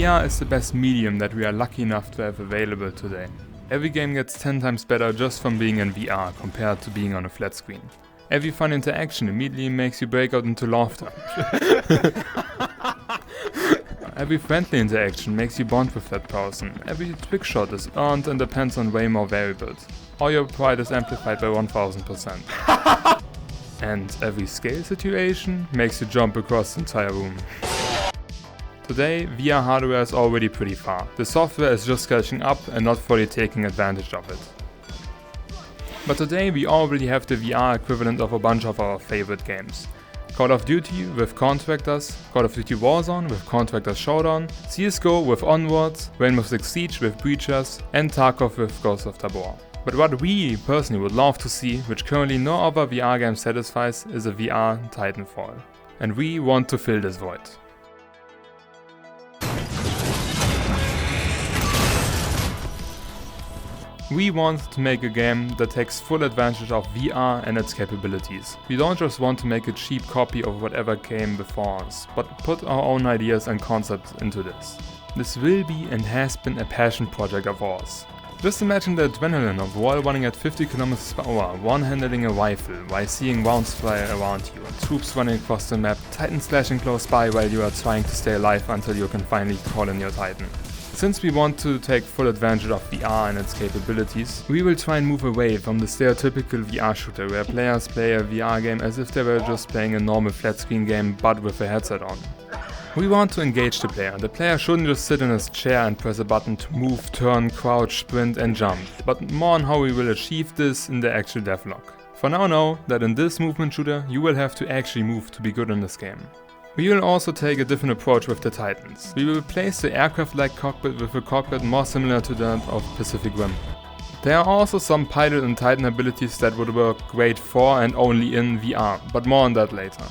VR is the best medium that we are lucky enough to have available today. Every game gets 10 times better just from being in VR compared to being on a flat screen. Every fun interaction immediately makes you break out into laughter. Every friendly interaction makes you bond with that person. Every trick shot is earned and depends on way more variables. All your pride is amplified by 1000%. And every scale situation makes you jump across the entire room. Today, VR hardware is already pretty far. The software is just catching up and not fully taking advantage of it. But today we already have the VR equivalent of a bunch of our favorite games. Call of Duty with Contractors, Call of Duty Warzone with Contractors Showdown, CSGO with Onward, Rainbow Six Siege with Breachers, and Tarkov with Ghost of Tabor. But what we personally would love to see, which currently no other VR game satisfies, is a VR Titanfall. And we want to fill this void. We want to make a game that takes full advantage of VR and its capabilities. We don't just want to make a cheap copy of whatever came before us, but put our own ideas and concepts into this. This will be and has been a passion project of ours. Just imagine the adrenaline of wall running at 50 km per hour, one-handling a rifle while seeing rounds fly around you, troops running across the map, Titans slashing close by while you are trying to stay alive until you can finally call in your Titan. Since we want to take full advantage of VR and its capabilities, we will try and move away from the stereotypical VR shooter where players play a VR game as if they were just playing a normal flat screen game but with a headset on. We want to engage the player. The player shouldn't just sit in his chair and press a button to move, turn, crouch, sprint and jump, but more on how we will achieve this in the actual devlog. For now know that in this movement shooter you will have to actually move to be good in this game. We will also take a different approach with the Titans. We will replace the aircraft-like cockpit with a cockpit more similar to that of Pacific Rim. There are also some pilot and Titan abilities that would work great for and only in VR, but more on that later.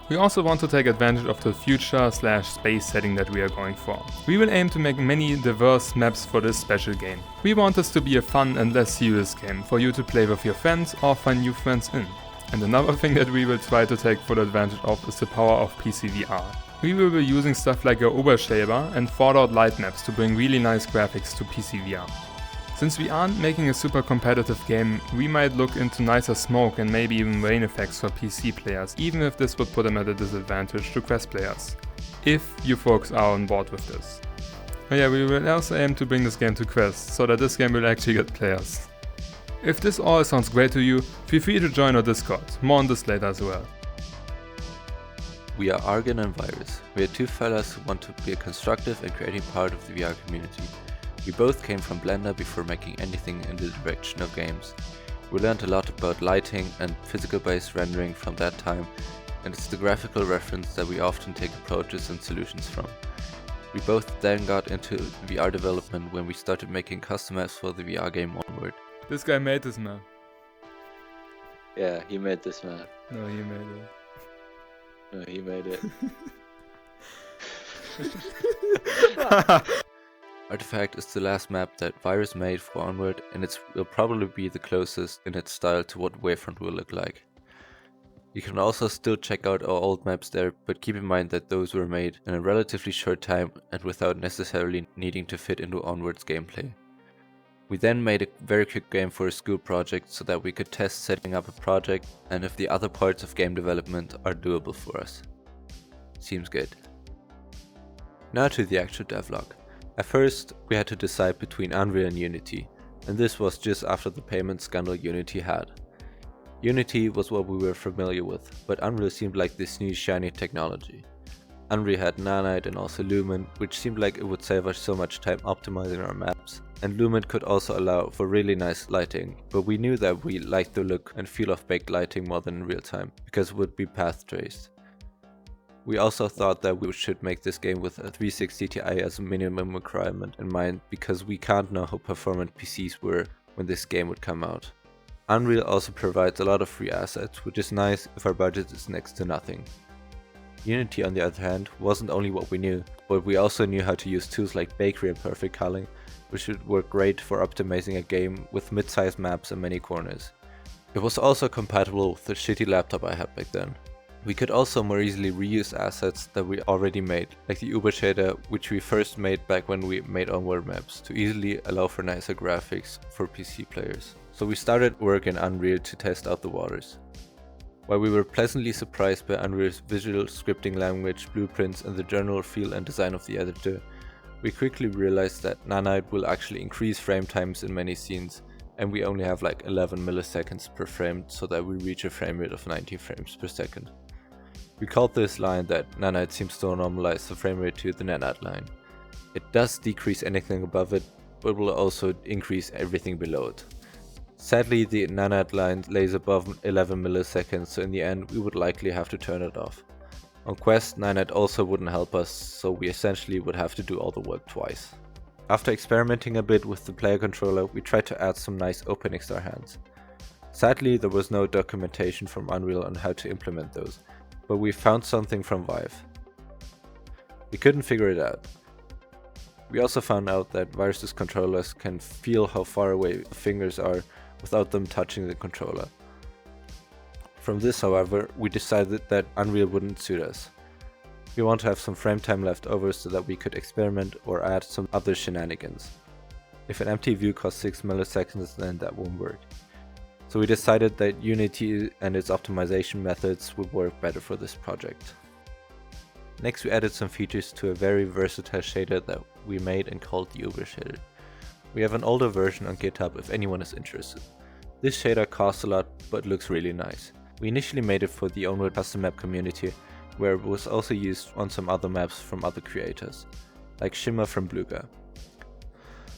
We also want to take advantage of the future/space setting that we are going for. We will aim to make many diverse maps for this special game. We want this to be a fun and less serious game for you to play with your friends or find new friends in. And another thing that we will try to take full advantage of is the power of PC VR. We will be using stuff like a Ubershader and Fallout light maps to bring really nice graphics to PC VR. Since we aren't making a super competitive game, we might look into nicer smoke and maybe even rain effects for PC players, even if this would put them at a disadvantage to Quest players. If you folks are on board with this. Oh yeah, we will also aim to bring this game to Quest, so that this game will actually get players. If this all sounds great to you, feel free to join our Discord, more on this later as well. We are Argon and Virus. We are two fellas who want to be a constructive and creative part of the VR community. We both came from Blender before making anything in the direction of games. We learned a lot about lighting and physical-based rendering from that time, and it's the graphical reference that we often take approaches and solutions from. We both then got into VR development when we started making custom maps for the VR game Onward. This guy made this map. Yeah, he made this map. No, he made it. No, he made it. Artifact is the last map that Virus made for Onward, and it will probably be the closest in its style to what Wavefront will look like. You can also still check out our old maps there, but keep in mind that those were made in a relatively short time and without necessarily needing to fit into Onward's gameplay. We then made a very quick game for a school project so that we could test setting up a project and if the other parts of game development are doable for us. Seems good. Now to the actual devlog. At first, we had to decide between Unreal and Unity, and this was just after the payment scandal Unity had. Unity was what we were familiar with, but Unreal seemed like this new shiny technology. Unreal had Nanite and also Lumen, which seemed like it would save us so much time optimizing our maps, and Lumen could also allow for really nice lighting, but we knew that we liked the look and feel of baked lighting more than in real time, because it would be path traced. We also thought that we should make this game with a 360 Ti as a minimum requirement in mind, because we can't know how performant PCs were when this game would come out. Unreal also provides a lot of free assets, which is nice if our budget is next to nothing. Unity, on the other hand, wasn't only what we knew, but we also knew how to use tools like bakery and perfect culling, which would work great for optimizing a game with mid-sized maps and many corners. It was also compatible with the shitty laptop I had back then. We could also more easily reuse assets that we already made, like the Ubershader, which we first made back when we made Onward maps, to easily allow for nicer graphics for PC players. So we started work in Unreal to test out the waters. While we were pleasantly surprised by Unreal's visual scripting language, blueprints, and the general feel and design of the editor, we quickly realized that Nanite will actually increase frame times in many scenes, and we only have like 11 milliseconds per frame so that we reach a frame rate of 90 frames per second. We called this line that Nanite seems to normalize the frame rate to the Nanite line. It does decrease anything above it, but will also increase everything below it. Sadly, the Nanite line lays above 11 milliseconds, so in the end we would likely have to turn it off. On Quest, Nanite also wouldn't help us, so we essentially would have to do all the work twice. After experimenting a bit with the player controller, we tried to add some nice OpenXR hands. Sadly, there was no documentation from Unreal on how to implement those, but we found something from Vive. We couldn't figure it out. We also found out that Virus's controllers can feel how far away the fingers are without them touching the controller. From this, however, we decided that Unreal wouldn't suit us. We want to have some frame time left over so that we could experiment or add some other shenanigans. If an empty view costs 6 milliseconds, then that won't work. So we decided that Unity and its optimization methods would work better for this project. Next, we added some features to a very versatile shader that we made and called the Ubershader. We have an older version on GitHub if anyone is interested. This shader costs a lot, but looks really nice. We initially made it for the Onward custom map community, where it was also used on some other maps from other creators, like Shimmer from Bluga.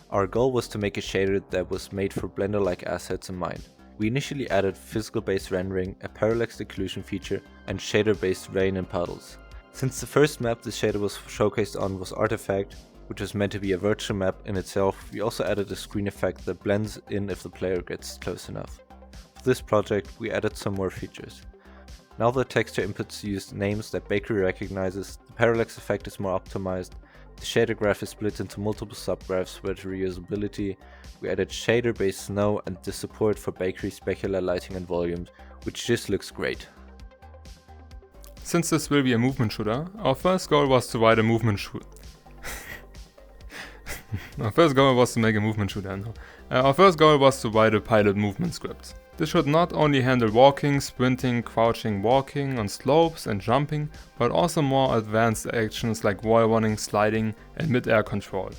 Our goal was to make a shader that was made for Blender-like assets in mind. We initially added physical-based rendering, a parallax occlusion feature, and shader-based rain and puddles. Since the first map the shader was showcased on was Artifact, which was meant to be a virtual map in itself, we also added a screen effect that blends in if the player gets close enough. For this project, we added some more features. Now the texture inputs use names that Bakery recognizes, the parallax effect is more optimized, the shadergraph is split into multiple subgraphs for reusability, we added shader-based snow and the support for Bakery specular lighting and volumes, which just looks great. Since this will be a movement shooter, our first goal was to write a movement shoot. Our first goal was to make a movement shooter. No. Our first goal was to write a pilot movement script. This should not only handle walking, sprinting, crouching, walking on slopes and jumping, but also more advanced actions like wall running, sliding and mid-air control.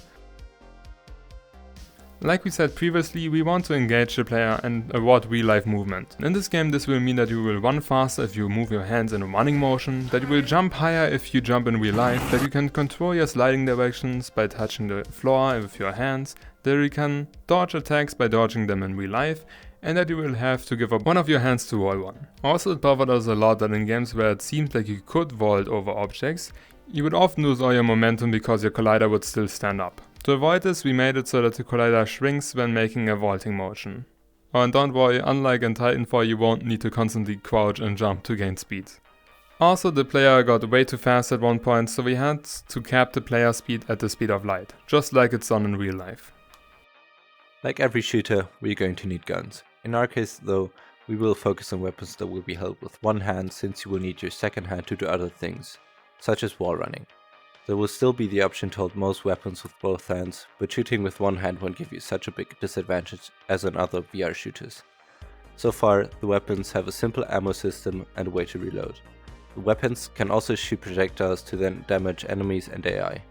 Like we said previously, we want to engage the player and reward real-life movement. In this game, this will mean that you will run faster if you move your hands in a running motion, that you will jump higher if you jump in real life, that you can control your sliding directions by touching the floor with your hands, that you can dodge attacks by dodging them in real life, and that you will have to give up one of your hands to wall run. Also, it bothered us a lot that in games where it seemed like you could vault over objects, you would often lose all your momentum because your collider would still stand up. To avoid this, we made it so that the collider shrinks when making a vaulting motion. Oh, and don't worry, unlike in Titanfall, you won't need to constantly crouch and jump to gain speed. Also, the player got way too fast at one point, so we had to cap the player speed at the speed of light, just like it's done in real life. Like every shooter, we're going to need guns. In our case, though, we will focus on weapons that will be held with one hand, since you will need your second hand to do other things, such as wall running. There will still be the option to hold most weapons with both hands, but shooting with one hand won't give you such a big disadvantage as in other VR shooters. So far, the weapons have a simple ammo system and a way to reload. The weapons can also shoot projectiles to then damage enemies and AI.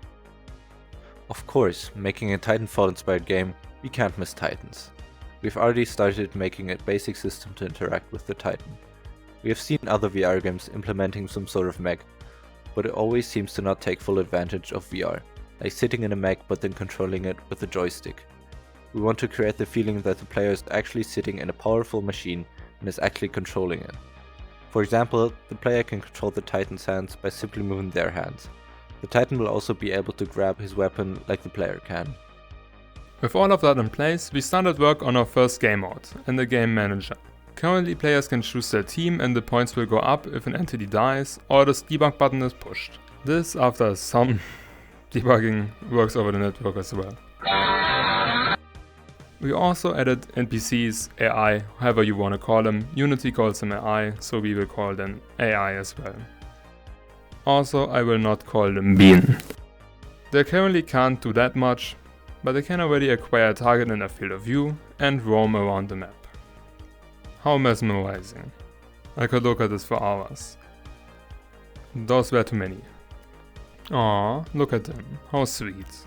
Of course, making a Titanfall-inspired game, we can't miss Titans. We've already started making a basic system to interact with the Titan. We have seen other VR games implementing some sort of mech, but it always seems to not take full advantage of VR, like sitting in a mech but then controlling it with a joystick. We want to create the feeling that the player is actually sitting in a powerful machine and is actually controlling it. For example, the player can control the Titan's hands by simply moving their hands. The Titan will also be able to grab his weapon like the player can. With all of that in place, we started work on our first game mode, and the game manager. Currently, players can choose their team and the points will go up if an entity dies or the debug button is pushed. This, after some debugging, works over the network as well. We also added NPCs, AI, however you wanna call them. Unity calls them AI, so we will call them AI as well. Also, I will not call them Bean. They currently can't do that much, but they can already acquire a target in their field of view and roam around the map. How mesmerizing. I could look at this for hours. Those were too many. Aww, look at them, how sweet.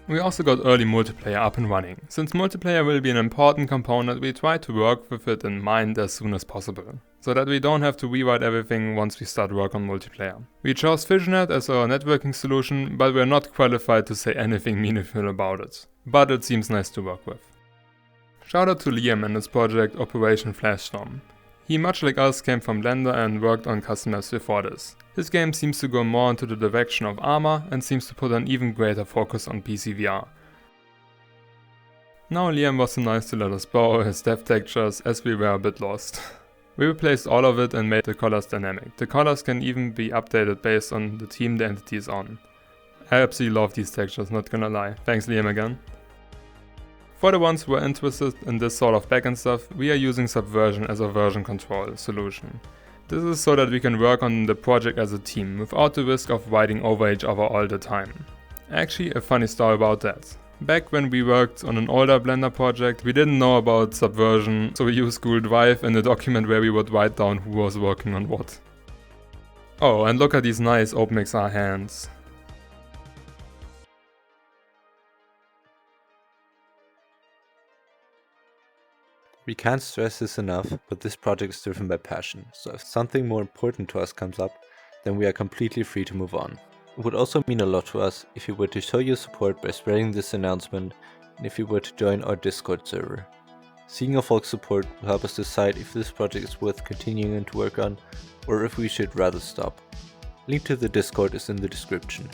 We also got early multiplayer up and running. Since multiplayer will be an important component, we try to work with it in mind as soon as possible, so that we don't have to rewrite everything once we start work on multiplayer. We chose FissionNet as our networking solution, but we're not qualified to say anything meaningful about it. But it seems nice to work with. Shout out to Liam and his project Operation Flashstorm. He, much like us, came from Blender and worked on custom maps before this. His game seems to go more into the direction of Arma and seems to put an even greater focus on PC VR. Now Liam was so nice to let us borrow his DevTextures as we were a bit lost. We replaced all of it and made the colors dynamic. The colors can even be updated based on the team the entity is on. I absolutely love these textures, not gonna lie. Thanks Liam again. For the ones who are interested in this sort of backend stuff, we are using Subversion as a version control solution. This is so that we can work on the project as a team, without the risk of writing over each other all the time. Actually, a funny story about that. Back when we worked on an older Blender project, we didn't know about Subversion, so we used Google Drive in a document where we would write down who was working on what. Oh, and look at these nice OpenXR hands. We can't stress this enough, but this project is driven by passion, so if something more important to us comes up, then we are completely free to move on. It would also mean a lot to us if you were to show your support by spreading this announcement and if you were to join our Discord server. Seeing your folks' support will help us decide if this project is worth continuing to work on or if we should rather stop. Link to the Discord is in the description.